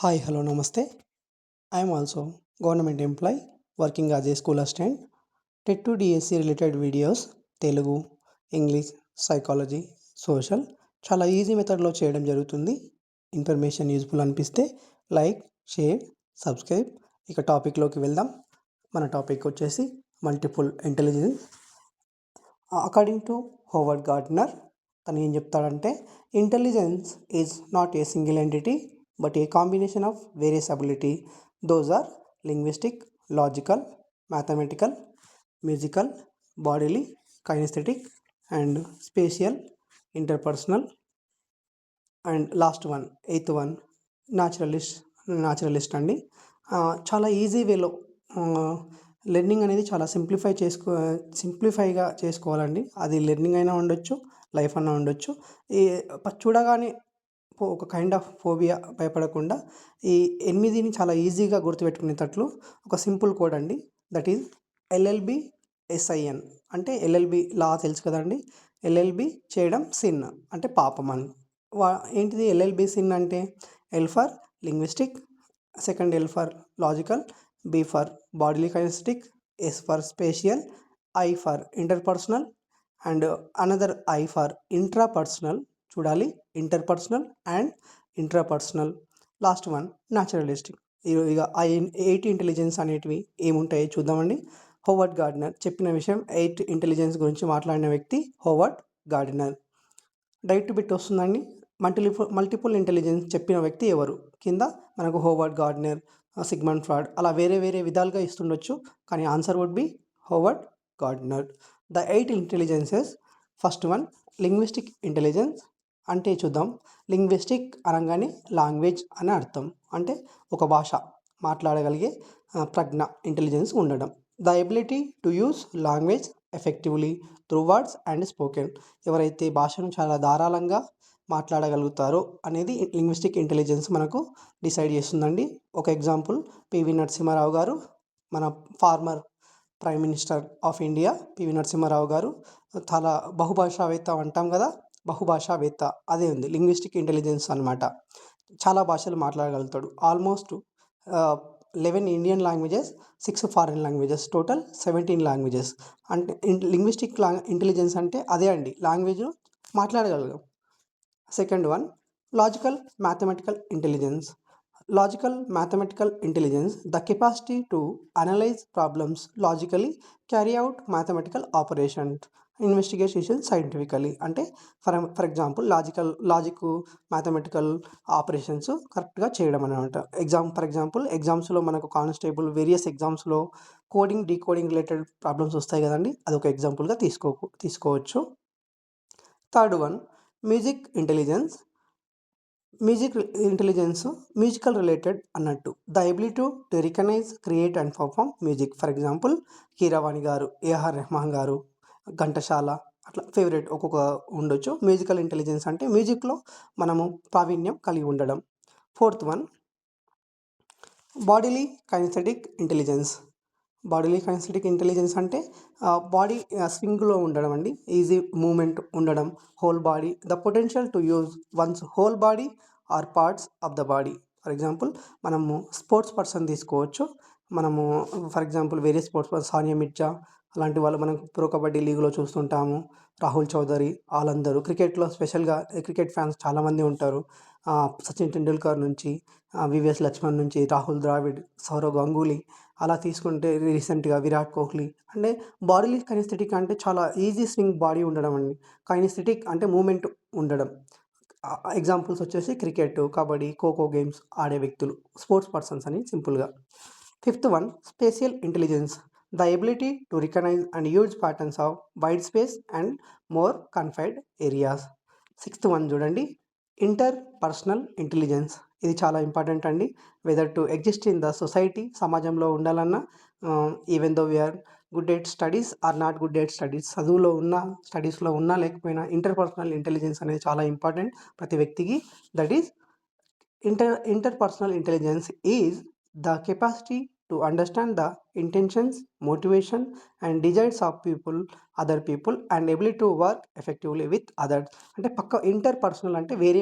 Hi, hello, namaste. I am also government employee working as a school assistant. TET to DSC related videos Telugu, English, psychology, social చాలా easy మెథడ్లో చేయడం జరుగుతుంది. Information useful అనిపిస్తే like, share, subscribe. ఇక టాపిక్లోకి వెళ్దాం. మన టాపిక్ వచ్చేసి multiple intelligence. According to Howard Gardner, తను ఏం చెప్తాడంటే intelligence is not a single entity but a combination of various ability. Those are linguistic, logical, mathematical, musical, bodily, kinesthetic and spatial, interpersonal and last one, eighth one, naturalist అండి. చాలా easy వేలో learning అనేది చాలా సింప్లిఫైగా చేసుకోవాలండి. అది learning అయినా ఉండొచ్చు, life అన్నా ఉండొచ్చు. ఈ చూడగానే ఒక కైండ్ ఆఫ్ ఫోబియా భయపడకుండా ఈ 8ని చాలా ఈజీగా గుర్తుపెట్టుకునేటట్లు ఒక సింపుల్ కోడ్ అండి. That is LLB SIN. అంటే ఎల్ఎల్బి లా తెలుసు కదండి. ఎల్ఎల్బి చేయడం సిన్ అంటే పాపం అని. ఏంటిది ఎల్ఎల్బి సిన్ అంటే? L for linguistic, second L for logical, B for bodily kinesthetic, S for spatial, I for interpersonal and another I for intrapersonal. చూడాలి, interpersonal and intrapersonal. Last one naturalistic. ఇక ఆ 8 intelligence అనేటివి ఏముంటాయో చూద్దామండి. Howard Gardner చెప్పిన విషయం, 8 intelligence గురించి మాట్లాడిన వ్యక్తి హోవర్డ్ గార్డ్నర్. డైరెక్ట్ బిట్ వస్తుందండి. మల్టిపుల్ ఇంటెలిజెన్స్ చెప్పిన వ్యక్తి ఎవరు? కింద మనకు హోవర్డ్ గార్డ్నర్, సిగ్మండ్ ఫ్రాయిడ్ అలా వేరే వేరే విధాలుగా ఇస్తుండొచ్చు, కానీ answer would be Howard Gardner. The 8 intelligences. First one linguistic intelligence. అంటే చూద్దాం. లింగ్విస్టిక్ అనగానే లాంగ్వేజ్ అని అర్థం. అంటే ఒక భాష మాట్లాడగలిగే ప్రజ్ఞ, ఇంటెలిజెన్స్ ఉండడం. The ability to use language effectively through words and spoken. ఎవరైతే భాషను చాలా ధారాళంగా మాట్లాడగలుగుతారో అనేది లింగ్విస్టిక్ ఇంటెలిజెన్స్ మనకు డిసైడ్ చేస్తుందండి. ఒక ఎగ్జాంపుల్, పివి నరసింహారావు గారు, మన former prime minister of India PV Narasimha Rao చాలా బహుభాషావేత్త అంటాం కదా, బహుభాషావేత్త అదే ఉంది లింగ్విస్టిక్ ఇంటెలిజెన్స్ అనమాట. చాలా భాషలు మాట్లాడగలుగుతాడు. Almost 11 Indian languages, 6 foreign languages, total 17 languages. అంటే లింగ్విస్టిక్ ఇంటెలిజెన్స్ అంటే అదే అండి, లాంగ్వేజ్ మాట్లాడగలగం. Second one logical mathematical intelligence. Logical mathematical intelligence, the capacity to analyse problems logically, carry out mathematical operations, investigation scientifically. అంటే for example logic mathematical operations కరెక్ట్గా చేయడం అనమాట. For example ఎగ్జామ్స్లో మనకు కానిస్టేబుల్ వేరియస్ ఎగ్జామ్స్లో కోడింగ్, డీకోడింగ్ రిలేటెడ్ ప్రాబ్లమ్స్ వస్తాయి కదండి, అదొక ఎగ్జాంపుల్గా తీసుకోవచ్చు. Third one music intelligence. Musical related అన్నట్టు. The ability to recognise, create and perform music. For example Keeravani గారు, ఏఆర్ రెహమాన్ గారు, ఘంటసాల, అట్లా ఫేవరెట్ ఒక్కొక్క ఉండొచ్చు. మ్యూజికల్ ఇంటెలిజెన్స్ అంటే మ్యూజిక్లో మనము ప్రావీణ్యం కలిగి ఉండడం. Fourth one bodily kinesthetic intelligence. Bodily kinesthetic intelligence అంటే బాడీ స్వింగ్లో ఉండడం అండి, ఈజీ మూమెంట్ ఉండడం. Whole body, the potential to use one's whole body or parts of the body. For example మనము స్పోర్ట్స్ పర్సన్ తీసుకోవచ్చు. మనము ఫర్ ఎగ్జాంపుల్ వేరే sports person, Sania Mirza అలాంటి వాళ్ళు మనం ప్రో కబడ్డీ లీగ్లో చూస్తుంటాము. రాహుల్ చౌదరి, వాళ్ళందరూ క్రికెట్లో స్పెషల్గా క్రికెట్ ఫ్యాన్స్ చాలామంది ఉంటారు. సచిన్ టెండూల్కర్ నుంచి, వివిఎస్ లక్ష్మణ్ నుంచి, రాహుల్ ద్రావిడ్, సౌరవ్ గంగూలీ, అలా తీసుకుంటే రీసెంట్గా విరాట్ కోహ్లీ. అంటే బాడీలీ కైనెస్థెటిక్ అంటే చాలా ఈజీ స్వింగ్ బాడీ ఉండడం అండి. కైనెస్థెటిక్ అంటే మూమెంట్ ఉండడం. ఎగ్జాంపుల్స్ వచ్చేసి క్రికెట్, కబడ్డీ, ఖోఖో గేమ్స్ ఆడే వ్యక్తులు స్పోర్ట్స్ పర్సన్స్ అని సింపుల్గా. Fifth one spatial intelligence, the ability to recognise and use patterns of wide space and more confined areas. Sixth one చూడండి, ఇంటర్ పర్సనల్ ఇంటెలిజెన్స్. ఇది చాలా ఇంపార్టెంట్ అండి. Whether to exist in the society, సమాజంలో ఉండాలన్నా, even though we are good at studies or not good at studies, చదువులో ఉన్నా స్టడీస్లో ఉన్నా లేకపోయినా ఇంటర్పర్సనల్ ఇంటెలిజెన్స్ అనేది చాలా ఇంపార్టెంట్ ప్రతి వ్యక్తికి. That is interpersonal intelligence is the capacity to understand the intentions, motivation and desires of other people and ability to work effectively with others. అంటే ఇంటర్ పర్సనల్ అంటే వేరే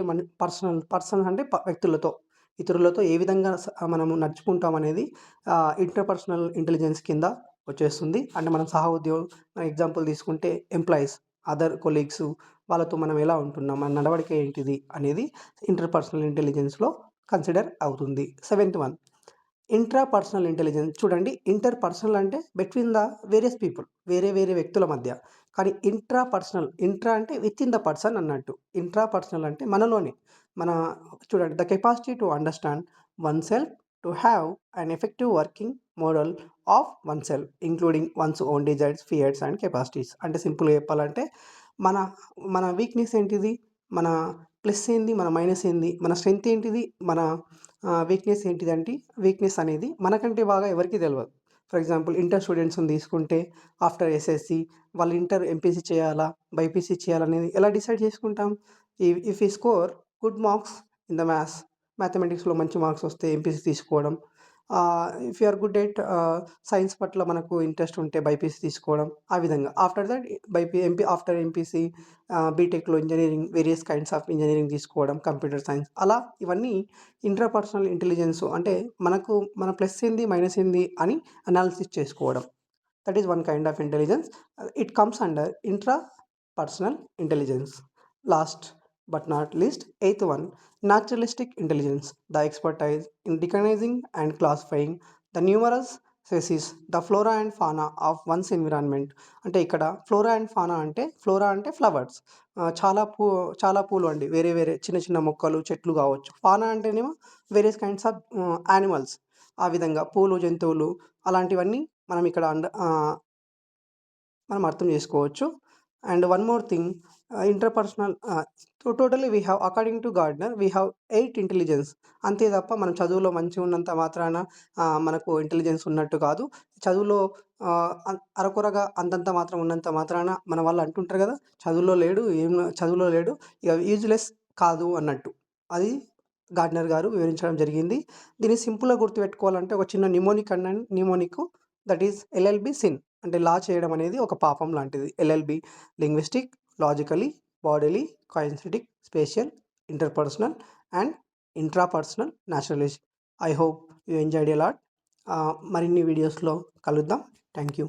పర్సన్ అంటే వ్యక్తులతో, ఇతరులతో ఏ విధంగా మనము నడుచుకుంటాం అనేది ఇంటర్పర్సనల్ ఇంటెలిజెన్స్ కింద వచ్చేస్తుంది. అంటే మనం ఎగ్జాంపుల్ తీసుకుంటే ఎంప్లాయీస్, అదర్ కొలీగ్స్ వాళ్ళతో మనం ఎలా ఉంటున్నాం, మన నడవడిక ఏంటిది అనేది ఇంటర్పర్సనల్ ఇంటెలిజెన్స్‌లో కన్సిడర్ అవుతుంది. Seventh one intrapersonal intelligence. చూడండి, ఇంటర్ పర్సనల్ అంటే బిట్వీన్ ద వేరియస్ పీపుల్, వేరే వేరే వ్యక్తుల మధ్య. కానీ ఇంట్రా అంటే విత్ ఇన్ ద పర్సన్ అన్నట్టు. ఇంట్రా పర్సనల్ అంటే మనలోనే మన చూడండి, the capacity to understand one self, to have an effective working model of one self including once own desires, fears and capacities. అంటే సింపుల్గా చెప్పాలంటే మన మన వీక్నెస్ ఏంటిది, మన ప్లస్ ఏంది, మన మైనస్ ఏంది, మన స్ట్రెంగ్త్ ఏంటిది, మన వీక్నెస్ ఏంటిదంటే వీక్నెస్ అనేది మనకంటే బాగా ఎవరికీ తెలవదు. ఫర్ ఎగ్జాంపుల్ ఇంటర్ స్టూడెంట్స్‌ని తీసుకుంటే ఆఫ్టర్ ఎస్ఎస్‌సి వాళ్ళు ఇంటర్ ఎంపీసీ చేయాలా, బైపీసీ చేయాలనేది ఎలా డిసైడ్ చేసుకుంటాం? If you score good marks in the మ్యాథమెటిక్స్‌లో మంచి మార్క్స్ వస్తే ఎంపీసీ తీసుకోవడం. If you are good at science పట్ల మనకు ఇంట్రెస్ట్ ఉంటే బైపీసీ తీసుకోవడం. ఆ విధంగా ఆఫ్టర్ దట్ ఆఫ్టర్ ఎంపీసీ బీటెక్‌లో engineering, various kinds of engineering తీసుకోవడం, కంప్యూటర్ సైన్స్ అలా ఇవన్నీ ఇంట్రాపర్సనల్ ఇంటెలిజెన్స్. అంటే మన ప్లస్ ఏంది, మైనస్ ఏంది అని అనాలిసిస్ చేసుకోవడం. That is one kind of intelligence. It comes under intrapersonal intelligence. Last but not least, eighth one, naturalistic intelligence, the expertise in recognizing and classifying the numerous species, the flora and fauna of one's environment. అంటే ఇక్కడ flora and fauna అంటే, flora అంటే flowers, చాలా పూలు అండి, వేరే వేరే చిన్న చిన్న మొక్కలు చెట్లు కావచ్చు. ఫానా అంటేనేమో వేరియస్ కైండ్స్ ఆఫ్ యానిమల్స్. ఆ విధంగా పూలు, జంతువులు అలాంటివన్నీ మనం ఇక్కడ మనం అర్థం చేసుకోవచ్చు. And one more thing, interpersonal totally we have according to Gardner we have 8 intelligence. అంతే తప్ప మనం చదువులో మంచిగా ఉన్నంత మాత్రాన మనకు ఇంటెలిజెన్స్ ఉన్నట్టు కాదు. చదువులో అరకొరగా అంతంత మాత్రం ఉన్నంత మాత్రాన మన వాళ్ళు అంటుంటారు కదా, చదువులో లేడు ఇక యూజ్లెస్ కాదు అన్నట్టు. అది గార్డ్నర్ గారు వివరించడం జరిగింది. దీన్ని సింపుల్గా గుర్తుపెట్టుకోవాలంటే ఒక చిన్న mnemonic, that is LLB sin. అంటే లా చేయడం అనేది ఒక పాపం లాంటిది. LLB linguistic, logically, bodily, kinesthetic, spatial, interpersonal and intrapersonal naturalist. I hope you enjoyed a lot. మరిన్ని వీడియోస్లో కలుద్దాం. Thank you.